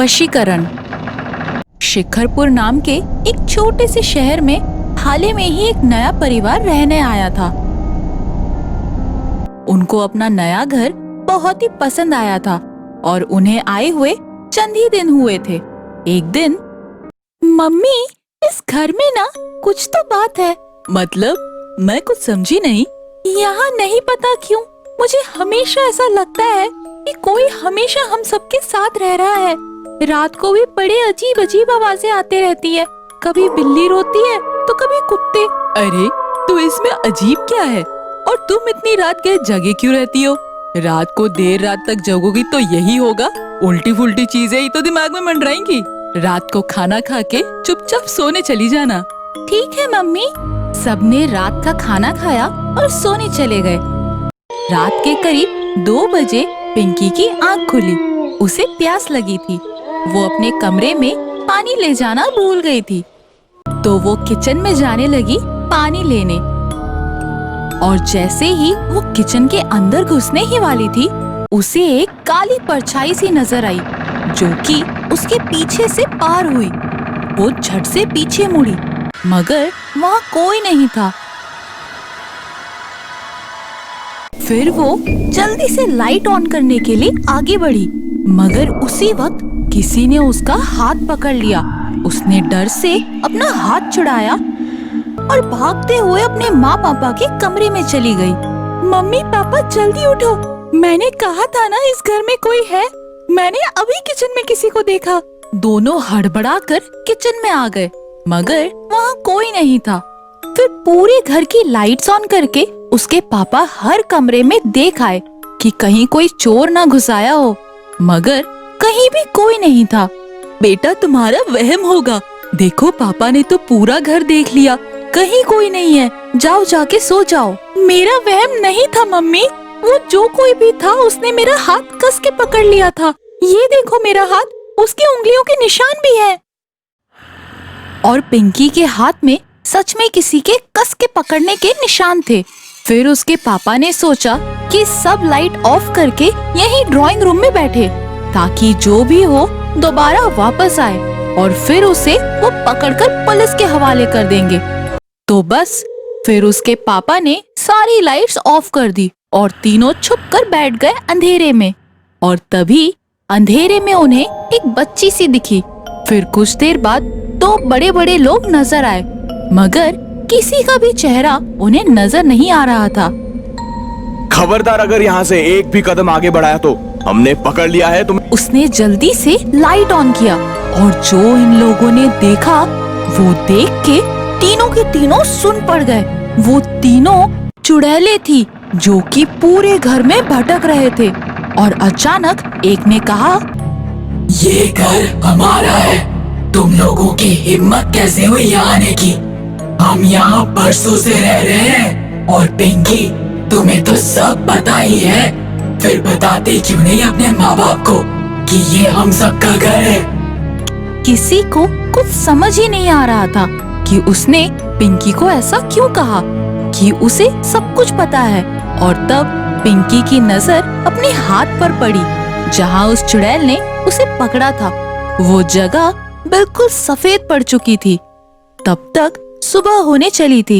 वशीकरण। शिखरपुर नाम के एक छोटे से शहर में हाल ही में ही एक नया परिवार रहने आया था। उनको अपना नया घर बहुत ही पसंद आया था और उन्हें आए हुए चंद ही दिन हुए थे। एक दिन, मम्मी, इस घर में ना कुछ तो बात है। मतलब, मैं कुछ समझी नहीं। यहाँ नहीं पता क्यों मुझे हमेशा ऐसा लगता है कि कोई हमेशा हम सबके साथ रह रहा है। रात को भी बड़े अजीब अजीब आवाजें आती रहती है। कभी बिल्ली रोती है तो कभी कुत्ते। अरे, तो इसमें अजीब क्या है? और तुम इतनी रात गए जगे क्यों रहती हो? रात को देर रात तक जगोगी तो यही होगा। उल्टी फुल्टी चीजें ही तो दिमाग में मंडराएंगी। रात को खाना खा के चुपचाप सोने चली जाना। ठीक है मम्मी। सबने रात का खाना खाया और सोने चले गए। रात के करीब 2 बजे पिंकी की आंख खुली। उसे प्यास लगी थी। वो अपने कमरे में पानी ले जाना भूल गई थी, तो वो किचन में जाने लगी पानी लेने। और जैसे ही वो किचन के अंदर घुसने ही वाली थी, उसे एक काली परछाई सी नजर आई जो कि उसके पीछे से पार हुई। वो झट से पीछे मुड़ी, मगर वहाँ कोई नहीं था। फिर वो जल्दी से लाइट ऑन करने के लिए आगे बढ़ी, मगर उसी वक्त किसी ने उसका हाथ पकड़ लिया। उसने डर से अपना हाथ छुड़ाया और भागते हुए अपने माँ पापा के कमरे में चली गई। मम्मी पापा जल्दी उठो, मैंने कहा था ना इस घर में कोई है। मैंने अभी किचन में किसी को देखा। दोनों हड़बड़ाकर किचन में आ गए, मगर वहाँ कोई नहीं था। फिर पूरे घर की लाइट्स ऑन करके उसके पापा हर कमरे में देख आए कि कहीं कोई चोर ना घुस आया हो, मगर कहीं भी कोई नहीं था। बेटा, तुम्हारा वहम होगा। देखो, पापा ने तो पूरा घर देख लिया, कहीं कोई नहीं है। जाओ, जाके सो जाओ। मेरा वहम नहीं था मम्मी। वो जो कोई भी था उसने मेरा हाथ कस के पकड़ लिया था। ये देखो मेरा हाथ, उसकी उंगलियों के निशान भी है। और पिंकी के हाथ में सच में किसी के कस के पकड़ने के निशान थे। फिर उसके पापा ने सोचा कि सब लाइट ऑफ करके यहीं ड्राइंग रूम में बैठे, ताकि जो भी हो दोबारा वापस आए और फिर उसे वो पकड़कर पुलिस के हवाले कर देंगे। तो बस फिर उसके पापा ने सारी लाइट्स ऑफ कर दी और तीनों छुपकर बैठ गए अंधेरे में। और तभी अंधेरे में उन्हें एक बच्ची सी दिखी। फिर कुछ देर बाद 2 बड़े बड़े लोग नजर आए, मगर किसी का भी चेहरा उन्हें नजर नहीं आ रहा था। खबरदार, अगर यहाँ से एक भी कदम आगे बढ़ाया तो हमने पकड़ लिया है तुम्हें। उसने जल्दी से लाइट ऑन किया और जो इन लोगों ने देखा वो देख के तीनों के तीनों सुन पड़ गए। वो तीनों चुड़ैलें थी जो कि पूरे घर में भटक रहे थे। और अचानक एक ने कहा, ये घर हमारा है। तुम लोगों की हिम्मत कैसे हुई यहाँ आने की? हम यहाँ बरसों से रह रहे हैं। और पिंकी, तुम्हें तो सब पता ही है, फिर बताते क्यों नहीं अपने माँ बाप को कि ये हम सब का घर है? किसी को कुछ समझ ही नहीं आ रहा था कि उसने पिंकी को ऐसा क्यों कहा कि उसे सब कुछ पता है। और तब पिंकी की नजर अपने हाथ पर पड़ी जहाँ उस चुड़ैल ने उसे पकड़ा था। वो जगह बिल्कुल सफेद पड़ चुकी थी। तब तक सुबह होने चली थी।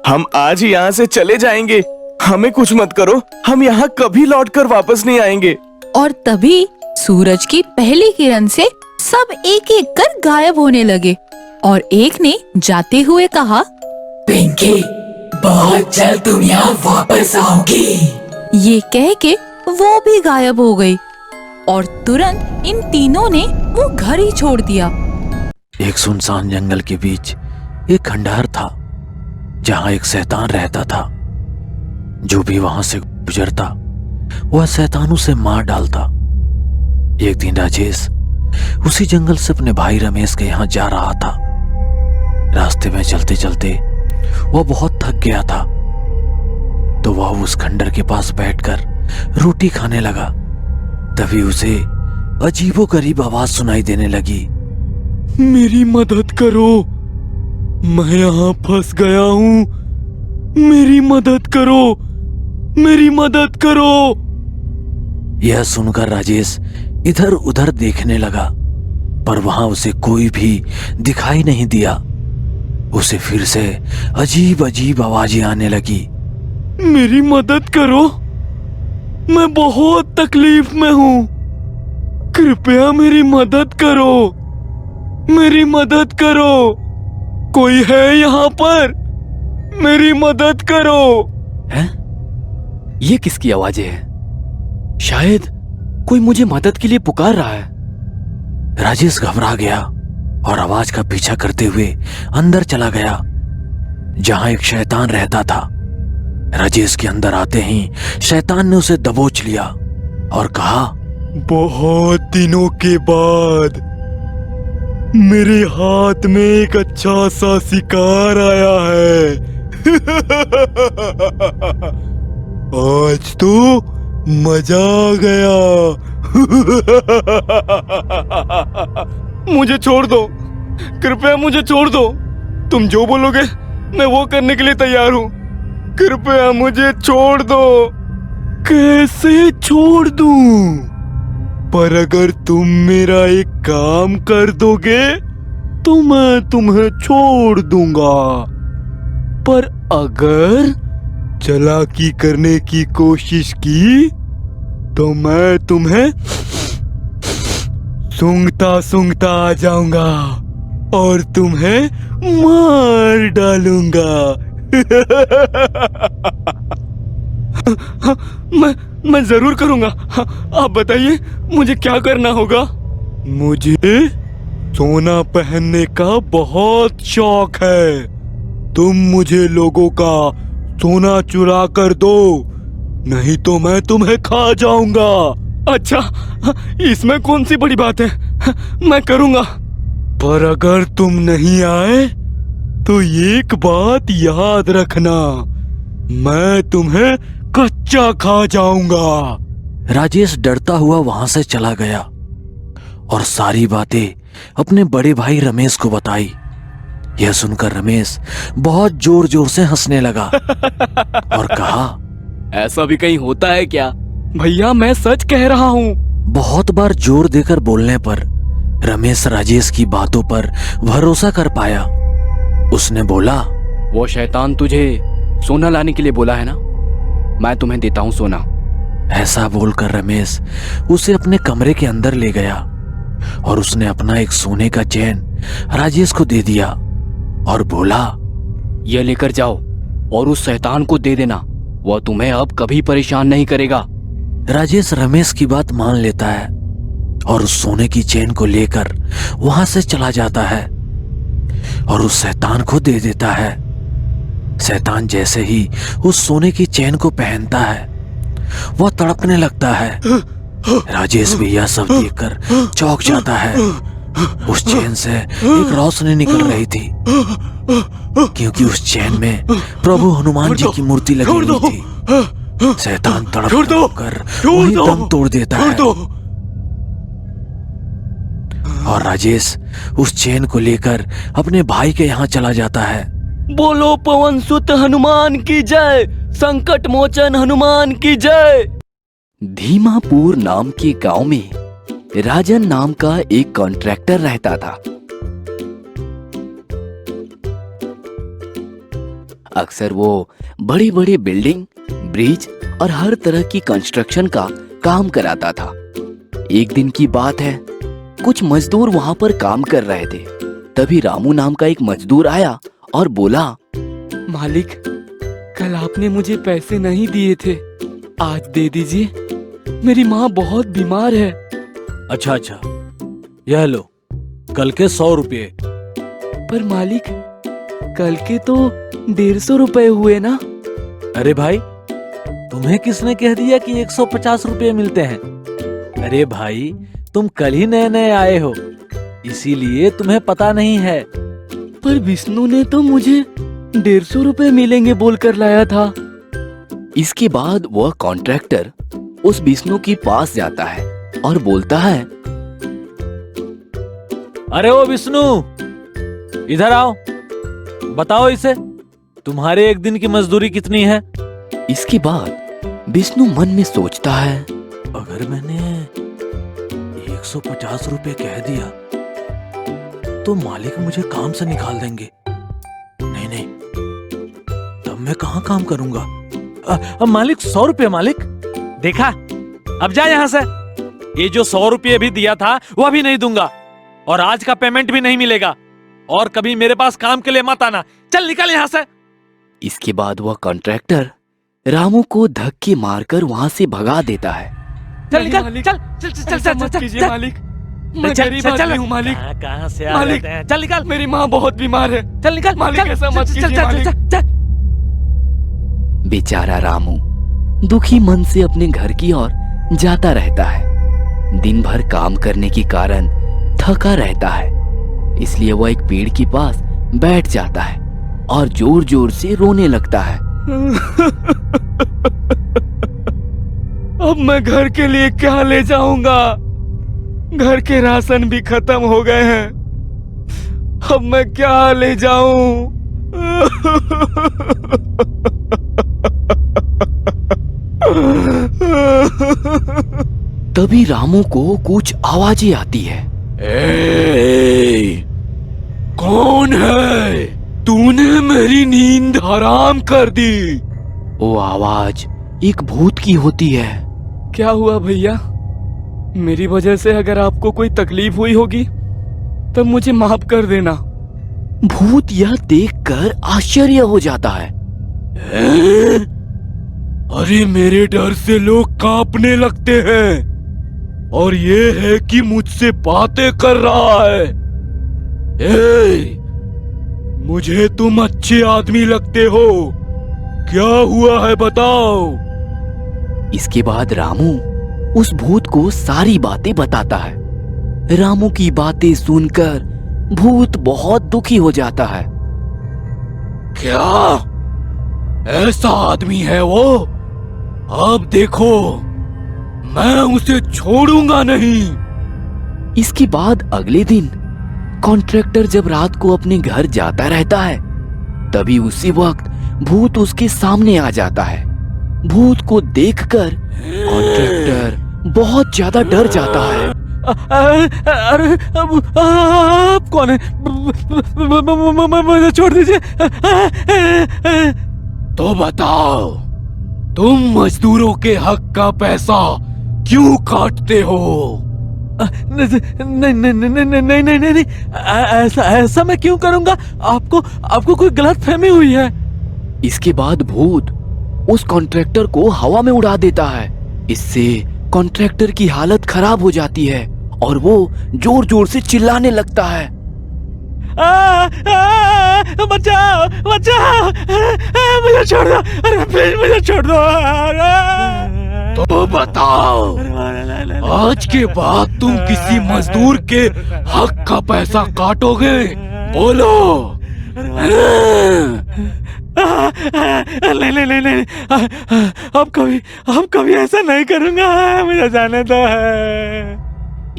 हम आज ही यहाँ से चले जाएंगे। हमें कुछ मत करो, हम यहाँ कभी लौटकर वापस नहीं आएंगे। और तभी सूरज की पहली किरण से सब एक एक कर गायब होने लगे और एक ने जाते हुए कहा, पिंकी, बहुत जल्द तुम यहाँ वापस आओगी। ये कह के वो भी गायब हो गई और तुरंत इन तीनों ने वो घर ही छोड़ दिया। एक सुनसान जंगल के बीच एक खंडहर था जहां एक शैतान रहता था। जो भी वहां से गुजरता वह शैतान उसे मार डालता। एक दिन राजेश उसी जंगल से अपने भाई रमेश के यहाँ जा रहा था। रास्ते में चलते चलते वह बहुत थक गया था, तो वह उस खंडहर के पास बैठकर रोटी खाने लगा। तभी उसे अजीबोगरीब आवाज सुनाई देने लगी। मेरी मदद करो, मैं यहाँ फंस गया हूँ। मेरी मदद करो, मेरी मदद करो। यह सुनकर राजेश इधर उधर देखने लगा। पर वहां उसे कोई भी दिखाई नहीं दिया। उसे फिर से अजीब अजीब आवाजें आने लगी। मेरी मदद करो, मैं बहुत तकलीफ में हूँ, कृपया मेरी मदद करो, मेरी मदद करो, कोई है यहाँ पर, मेरी मदद करो। हैं? ये किसकी आवाजें हैं? शायद कोई मुझे मदद के लिए पुकार रहा है। राजेश घबरा गया और आवाज का पीछा करते हुए अंदर चला गया जहां एक शैतान रहता था। राजेश के अंदर आते ही शैतान ने उसे दबोच लिया और कहा, बहुत दिनों के बाद मेरे हाथ में एक अच्छा सा शिकार आया है। आज तो मजा आ गया। मुझे छोड़ दो, कृपया मुझे छोड़ दो। तुम जो बोलोगे मैं वो करने के लिए तैयार हूँ। कृपया मुझे छोड़ दो। कैसे छोड़ दूं? पर अगर तुम मेरा एक काम कर दोगे तो मैं तुम्हें छोड़ दूंगा। पर अगर चालाकी करने की कोशिश की तो मैं तुम्हें सूंघता सूंघता आ जाऊंगा और तुम्हें मार डालूंगा। मैं जरूर करूंगा। आप बताइए मुझे क्या करना होगा? मुझे सोना पहनने का बहुत शौक है। तुम मुझे लोगों का सोना चुरा कर दो, नहीं तो मैं तुम्हें खा जाऊंगा। अच्छा, इसमें कौन सी बड़ी बात है, मैं करूंगा। पर अगर तुम नहीं आए तो एक बात याद रखना, मैं तुम्हें कच्चा खा जाऊंगा। राजेश डरता हुआ वहां से चला गया और सारी बातें अपने बड़े भाई रमेश को बताई। यह सुनकर रमेश बहुत जोर जोर से हंसने लगा और कहा, ऐसा भी कहीं होता है क्या? भैया मैं सच कह रहा हूँ। बहुत बार जोर देकर बोलने पर रमेश राजेश की बातों पर भरोसा कर पाया। उसने बोला, वो शैतान तुझे सोना लाने के लिए बोला है ना, मैं तुम्हें देता हूँ सोना। ऐसा बोलकर रमेश उसे अपने कमरे के अंदर ले गया और उसने अपना एक सोने का चैन राजेश को दे दिया और बोला, ये लेकर जाओ और उस शैतान को दे देना, वह तुम्हें अब कभी परेशान नहीं करेगा। राजेश रमेश की बात मान लेता है और उस सोने की चैन को लेकर वहां से चला जाता है और उस शैतान को दे देता है। शैतान जैसे ही उस सोने की चैन को पहनता है वह तड़पने लगता है। राजेश भी यह सब देखकर चौंक जाता है। उस चैन से एक रोशनी निकल रही थी क्योंकि उस चैन में प्रभु हनुमान जी की मूर्ति लगी हुई थी। शैतान तड़प कर वही दम तोड़ देता है और राजेश उस चैन को लेकर अपने भाई के यहाँ चला जाता है। बोलो पवन सुत हनुमान की जय, संकट मोचन हनुमान की जय। धीमापुर नाम के गांव में राजन नाम का एक कॉन्ट्रैक्टर रहता था। अक्सर वो बड़ी बड़ी बिल्डिंग, ब्रिज और हर तरह की कंस्ट्रक्शन का काम कराता था। एक दिन की बात है, कुछ मजदूर वहां पर काम कर रहे थे। तभी रामू नाम का एक मजदूर आया और बोला, मालिक, कल आपने मुझे पैसे नहीं दिए थे, आज दे दीजिए, मेरी माँ बहुत बीमार है। अच्छा अच्छा, यह लो, कल के 100 रुपये। पर मालिक, कल के तो 150 रुपए हुए ना। अरे भाई, तुम्हें किसने कह दिया कि 150 रुपये मिलते हैं? अरे भाई, तुम कल ही नए नए आए हो, इसीलिए तुम्हें पता नहीं है। पर विष्णु ने तो मुझे 150 रुपए मिलेंगे बोलकर लाया था। इसके बाद वह कॉन्ट्रैक्टर उस विष्णु के पास जाता है और बोलता है, अरे ओ विष्णु, इधर आओ, बताओ इसे, तुम्हारे एक दिन की मजदूरी कितनी है? इसके बाद विष्णु मन में सोचता है, अगर मैंने 150 रुपए कह दिया तो मालिक मुझे काम से निकाल देंगे। नहीं नहीं, तब मैं कहाँ काम करूंगा? मालिक 100 रुपये मालिक। देखा, अब जा यहाँ से। ये जो 100 रुपये भी दिया था वह भी नहीं दूंगा, और आज का पेमेंट भी नहीं मिलेगा, और कभी मेरे पास काम के लिए मत आना। चल निकल यहाँ से। इसके बाद वह कॉन्ट्रैक्टर रामू को धक्के मारकर वहां से भगा देता है। चल नहीं, निकल, मालिक, चल चल चल चल ऐसा चल मत चल कीजिए चल मालिक। मैं चल, गरीब चल, चल। आदमी हूँ मालिक। कहाँ से आ मालिक, जाते हैं? चल निकल, मेरी माँ बहुत बीमार है। चल निकल मालिक, चल, ऐसा चल, मत चल, कीजिए, चल, चल, मालिक। चल, चल। बेचारा रामू दुखी मन से अपने घर की ओर जाता रहता है। दिन भर काम करने के कारण थका रहता है, इसलिए वह एक पेड़ के पास बैठ जाता है और जोर जोर से रोने लगता है। अब मैं घर के लिए क्या ले जाऊंगा? घर के राशन भी खत्म हो गए हैं। अब मैं क्या ले जाऊं? तभी रामू को कुछ आवाजें आती है। ए, कौन है? तूने मेरी नींद हराम कर दी। वो आवाज एक भूत की होती है। क्या हुआ भैया? मेरी वजह से अगर आपको कोई तकलीफ हुई होगी तब मुझे माफ कर देना। भूत यह देखकर आश्चर्य हो जाता है। अरे मेरे डर से लोग कांपने लगते हैं, और ये है कि मुझसे बातें कर रहा है। ए, मुझे तुम अच्छे आदमी लगते हो। क्या हुआ है बताओ? इसके बाद रामू उस भूत को सारी बातें बताता है। रामू की बातें सुनकर भूत बहुत दुखी हो जाता है। क्या ऐसा आदमी है वो? अब देखो, मैं उसे छोड़ूंगा नहीं। इसके बाद अगले दिन कॉन्ट्रैक्टर जब रात को अपने घर जाता रहता है, तभी उसी वक्त भूत उसके सामने आ जाता है। भूत को देखकर कॉन्ट्रैक्टर बहुत ज्यादा डर जाता है। अरे आप कौन है? मुझे छोड़ दीजिए। तो बताओ, तुम मजदूरों के हक का पैसा क्यों काटते हो? नहीं नहीं नहीं नहीं नहीं नहीं नहीं, ऐसा मैं क्यों करूंगा? आपको कोई गलत फहमी हुई है। इसके बाद भूत उस कॉन्ट्रैक्टर को हवा में उड़ा देता है। इससे कॉन्ट्रैक्टर की हालत खराब हो जाती है और वो जोर जोर से चिल्लाने लगता है। बचाओ बचाओ, मुझे छोड़ दो, अरे प्लीज मुझे छोड़ दो। तो बताओ, आज के बाद तुम किसी मजदूर के हक का पैसा काटोगे? बोलो। नहीं नहीं नहीं नहीं, अब कभी ऐसा नहीं करूंगा, मुझे जाने दो।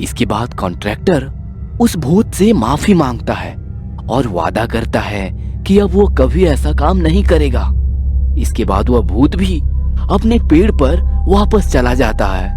इसके बाद कॉन्ट्रैक्टर उस भूत से माफी मांगता है और वादा करता है कि अब वो कभी ऐसा काम नहीं करेगा। इसके बाद वह भूत भी अपने पेड़ पर वापस चला जाता है।